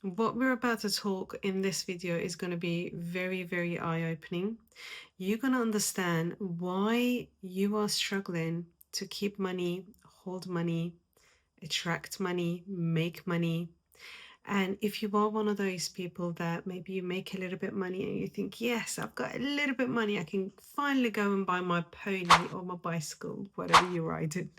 What we're about to talk in this video is going to be very, very eye-opening. You're going to understand why you are struggling to keep money, hold money, attract money, make money. And if you are one of those people that maybe you make a little bit money and you think, yes, I've got a little bit of money, I can finally go and buy my pony or my bicycle, whatever you're riding.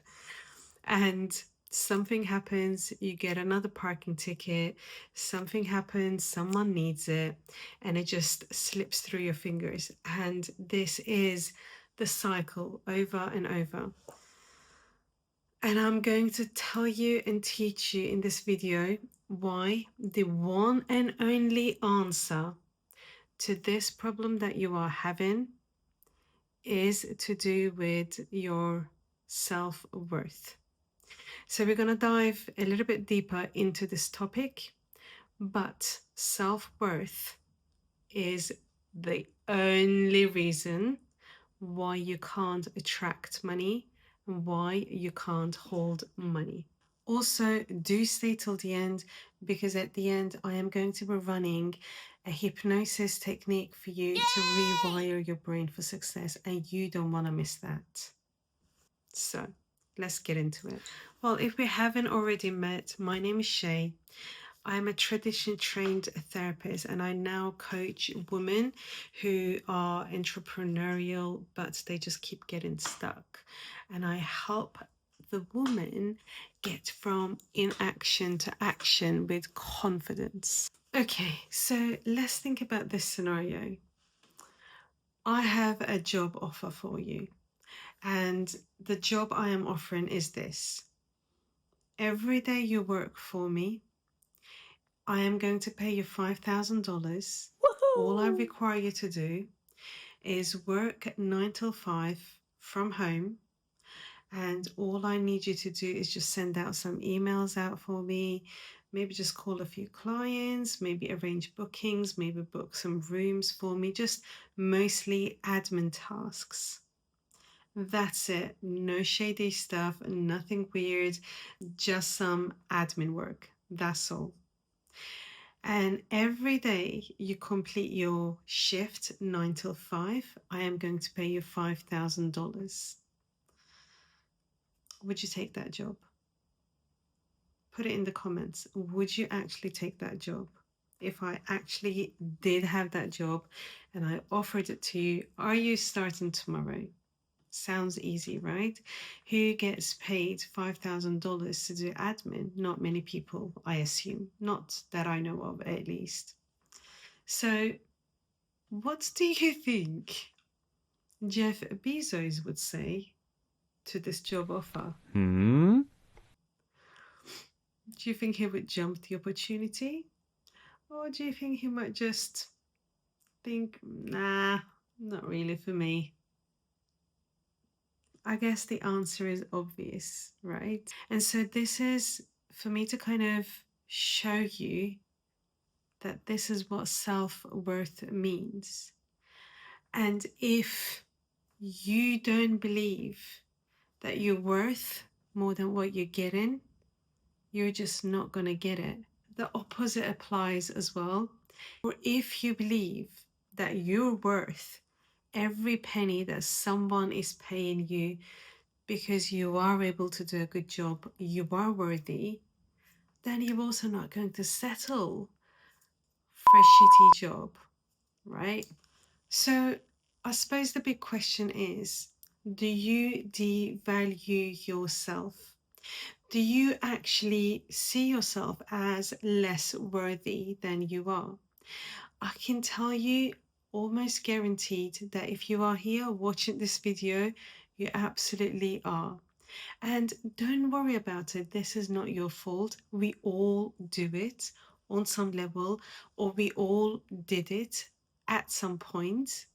And something happens, you get another parking ticket, something happens, someone needs it, and it just slips through your fingers. And this is the cycle over and over. And I'm going to tell you and teach you in this video why the one and only answer to this problem that you are having is to do with your self-worth. So we're going to dive a little bit deeper into this topic, but self-worth is the only reason why you can't attract money and why you can't hold money. Also, do stay till the end, because at the end I am going to be running a hypnosis technique for you to rewire your brain for success, and you don't want to miss that. So let's get into it. Well, if we haven't already met, my name is Shay. I'm a tradition trained therapist, and I now coach women who are entrepreneurial, but they just keep getting stuck. And I help the woman get from inaction to action with confidence. Okay, so let's think about this scenario. I have a job offer for you, and the job I am offering is this. Every day you work for me, I am going to pay you $5,000. All I require you to do is work 9 till 5 from home. And all I need you to do is just send out some emails out for me. Maybe just call a few clients, maybe arrange bookings, maybe book some rooms for me. Just mostly admin tasks. That's it. No shady stuff, nothing weird, just some admin work. That's all. And every day you complete your shift 9 till 5, I am going to pay you $5,000. Would you take that job? Put it in the comments. Would you actually take that job? If I actually did have that job and I offered it to you, are you starting tomorrow? Sounds easy, right? Who gets paid $5,000 to do admin? Not many people, I assume. Not that I know of, at least. So what do you think Jeff Bezos would say to this job offer? Do you think he would jump the opportunity? Or do you think he might just think, nah, not really for me? I guess the answer is obvious, right? And so this is for me to kind of show you that this is what self-worth means. And if you don't believe that you're worth more than what you're getting, you're just not going to get it. The opposite applies as well. Or if you believe that you're worth every penny that someone is paying you because you are able to do a good job, you are worthy, then you're also not going to settle for a shitty job, right? So I suppose the big question is, do you devalue yourself? Do you actually see yourself as less worthy than you are? I can tell you almost guaranteed that if you are here watching this video, you absolutely are. And don't worry about it. This is not your fault. We all do it on some level, or we all did it at some point.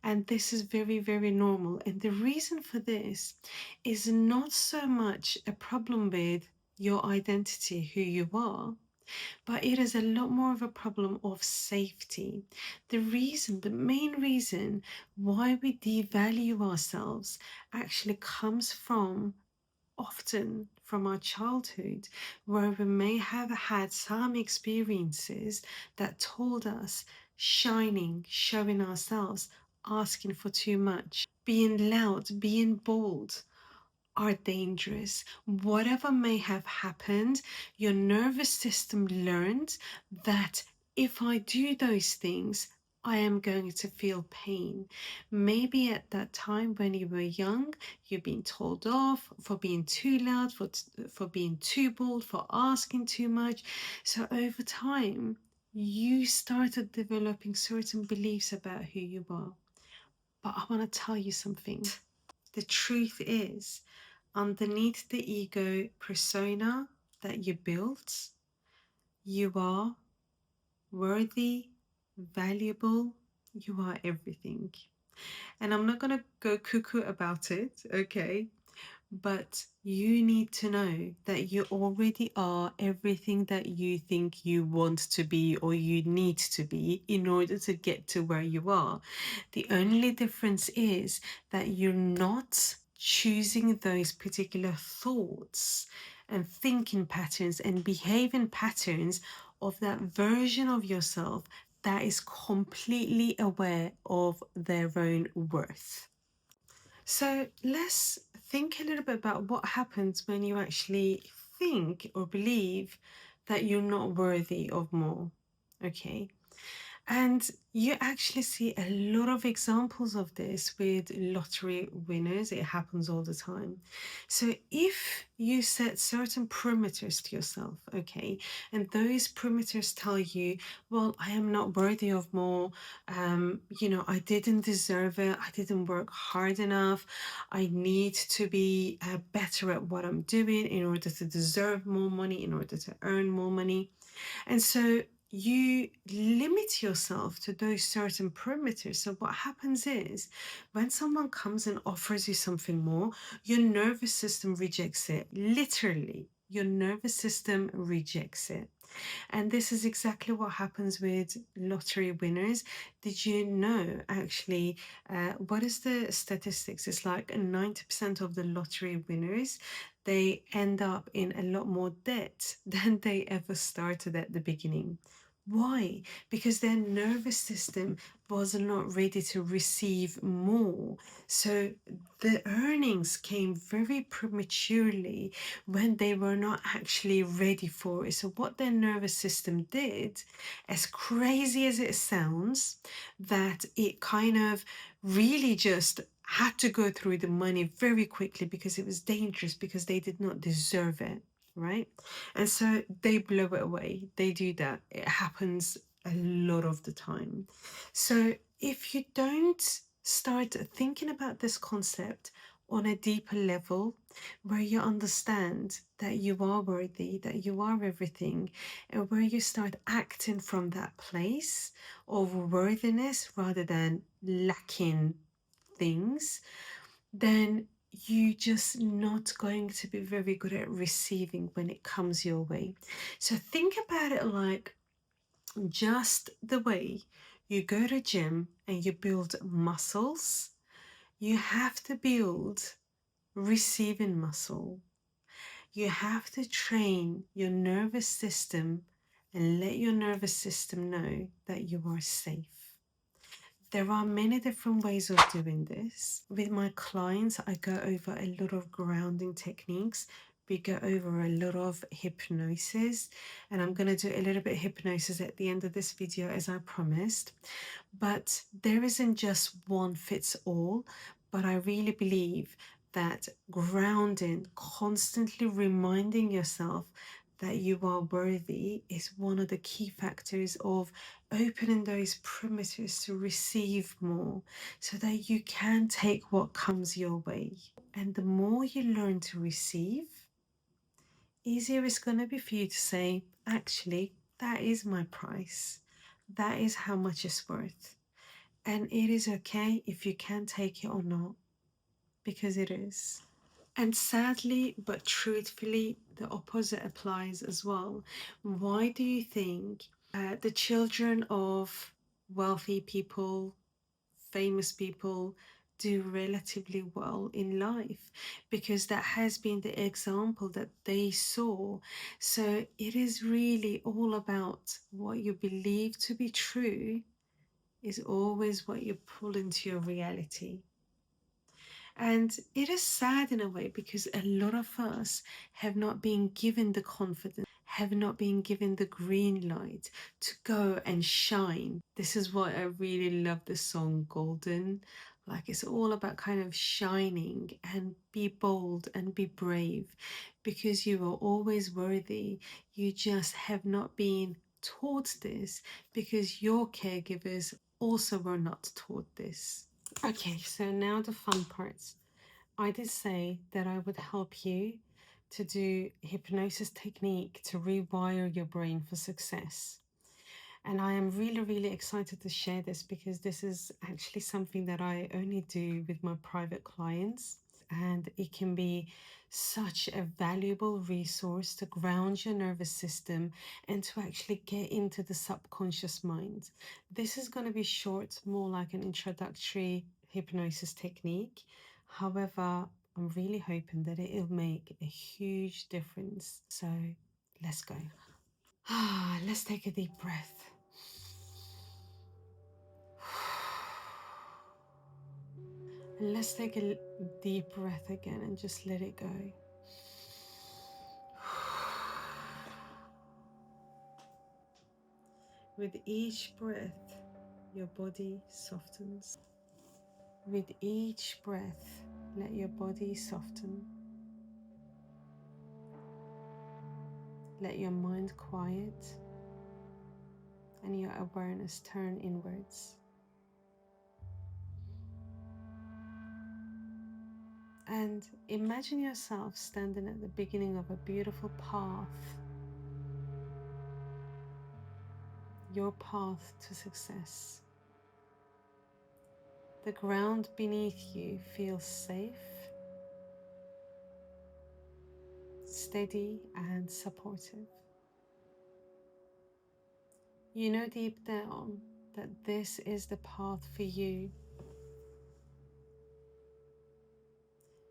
And this is very, very normal. And the reason for this is not so much a problem with your identity, who you are, but it is a lot more of a problem of safety. The main reason why we devalue ourselves actually comes from often from our childhood, where we may have had some experiences that told us shining, showing ourselves, asking for too much, being loud, being bold, are dangerous. Whatever may have happened, your nervous system learned that if I do those things, I am going to feel pain. Maybe at that time when you were young, you've been told off for being too loud, for being too bold, for asking too much. So over time, you started developing certain beliefs about who you are. But I want to tell you something. The truth is, underneath the ego persona that you built, you are worthy, valuable, you are everything. And I'm not going to go cuckoo about it, okay? But you need to know that you already are everything that you think you want to be or you need to be in order to get to where you are. The only difference is that you're not choosing those particular thoughts and thinking patterns and behaving patterns of that version of yourself that is completely aware of their own worth. So let's think a little bit about what happens when you actually think or believe that you're not worthy of more. Okay. And you actually see a lot of examples of this with lottery winners. It happens all the time. So if you set certain perimeters to yourself, okay, and those perimeters tell you, well, I am not worthy of more, I didn't deserve it, I didn't work hard enough, I need to be better at what I'm doing in order to deserve more money, in order to earn more money. And so you limit yourself to those certain perimeters. So what happens is when someone comes and offers you something more, your nervous system rejects it. Literally, your nervous system rejects it. And this is exactly what happens with lottery winners. Did you know, actually, what is the statistics? It's like 90% of the lottery winners, they end up in a lot more debt than they ever started at the beginning. Why? Because their nervous system was not ready to receive more. So the earnings came very prematurely when they were not actually ready for it. So, what their nervous system did, as crazy as it sounds, that it kind of really just had to go through the money very quickly because it was dangerous, because they did not deserve it, right? And so they blow it away. They do that. It happens a lot of the time. So if you don't start thinking about this concept on a deeper level, where you understand that you are worthy, that you are everything, and where you start acting from that place of worthiness rather than lacking things, then you just not going to be very good at receiving when it comes your way. So think about it like just the way you go to gym and you build muscles, you have to build receiving muscle. You have to train your nervous system and let your nervous system know that you are safe. There are many different ways of doing this. With my clients, I go over a lot of grounding techniques. We go over a lot of hypnosis, and I'm going to do a little bit of hypnosis at the end of this video, as I promised. But there isn't just one fits all, but I really believe that grounding, constantly reminding yourself that you are worthy, is one of the key factors of opening those perimeters to receive more so that you can take what comes your way. And the more you learn to receive, easier it's going to be for you to say, actually, that is my price. That is how much it's worth. And it is okay if you can take it or not, because it is. And sadly, but truthfully, the opposite applies as well. Why do you think the children of wealthy people, famous people, do relatively well in life, because that has been the example that they saw. So it is really all about what you believe to be true is always what you pull into your reality. And it is sad in a way, because a lot of us have not been given the confidence, have not been given the green light to go and shine. This is why I really love the song Golden. Like, it's all about kind of shining and be bold and be brave, because you are always worthy. You just have not been taught this, because your caregivers also were not taught this. Okay, so now the fun parts. I did say that I would help you to do hypnosis technique to rewire your brain for success. And I am really, really excited to share this, because this is actually something that I only do with my private clients. And it can be such a valuable resource to ground your nervous system and to actually get into the subconscious mind. This is going to be short, more like an introductory hypnosis technique. However, I'm really hoping that it'll make a huge difference. So let's go. Let's take a deep breath. And let's take a deep breath again and just let it go. With each breath, your body softens. With each breath, let your body soften. Let your mind quiet and your awareness turn inwards. And imagine yourself standing at the beginning of a beautiful path, your path to success. The ground beneath you feels safe, steady, and supportive. You know deep down that this is the path for you.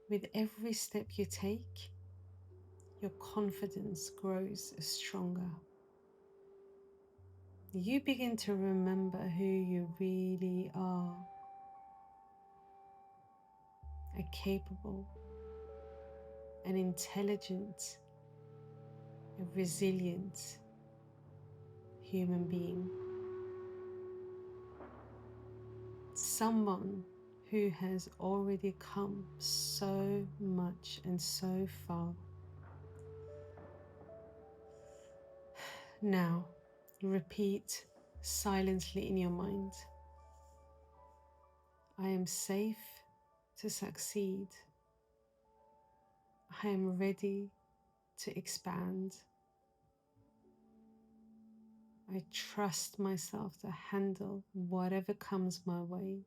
With every step you take, your confidence grows stronger. You begin to remember who you really are. A capable, an intelligent, a resilient human being. Someone who has already come so much and so far. Now, repeat silently in your mind. I am safe to succeed. I am ready to expand. I trust myself to handle whatever comes my way.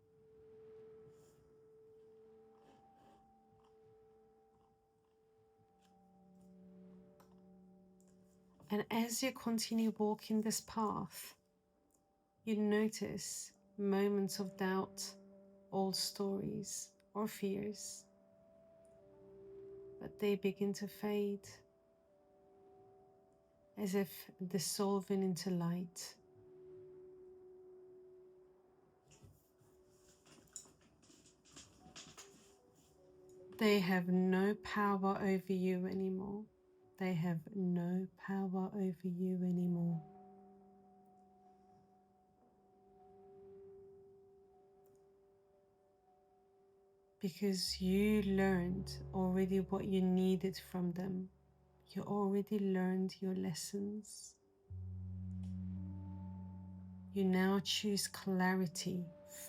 And as you continue walking this path, you notice moments of doubt, old stories, or fears, but they begin to fade, as if dissolving into light. They have no power over you anymore. They have no power over you anymore. Because you learned already what you needed from them. You already learned your lessons. You now choose clarity,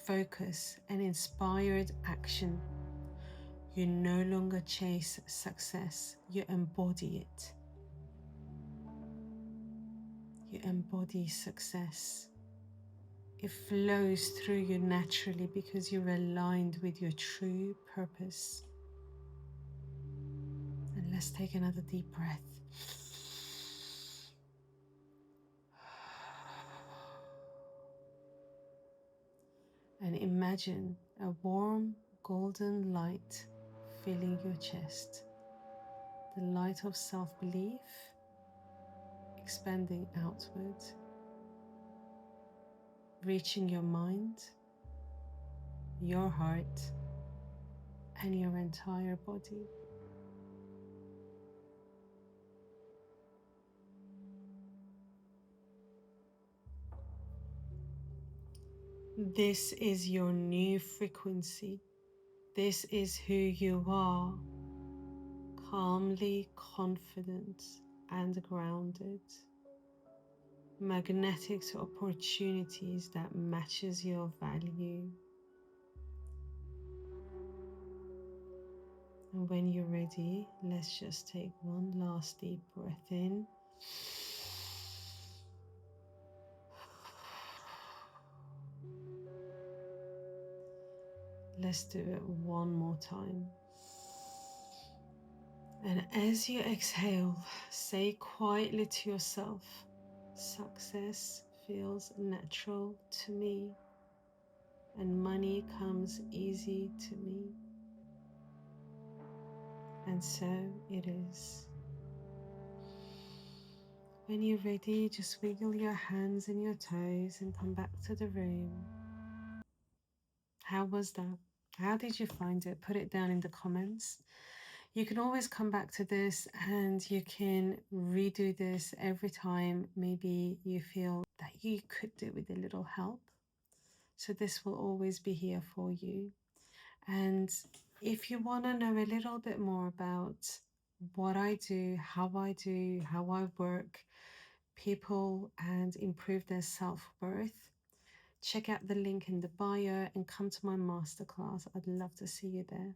focus, and inspired action. You no longer chase success, you embody it. You embody success. It flows through you naturally because you're aligned with your true purpose. And let's take another deep breath. And imagine a warm golden light filling your chest, the light of self-belief expanding outward, reaching your mind, your heart, and your entire body. This is your new frequency. This is who you are, calmly confident and grounded, magnetic to opportunities that matches your value. And when you're ready, let's just take one last deep breath in. Let's do it one more time. And as you exhale, say quietly to yourself, success feels natural to me, and money comes easy to me. And so it is. When you're ready, just wiggle your hands and your toes and come back to the room. How was that? How did you find it? Put it down in the comments. You can always come back to this and you can redo this every time maybe you feel that you could do with a little help. So this will always be here for you. And if you want to know a little bit more about what I do, how I work people and improve their self-worth, check out the link in the bio and come to my masterclass. I'd love to see you there.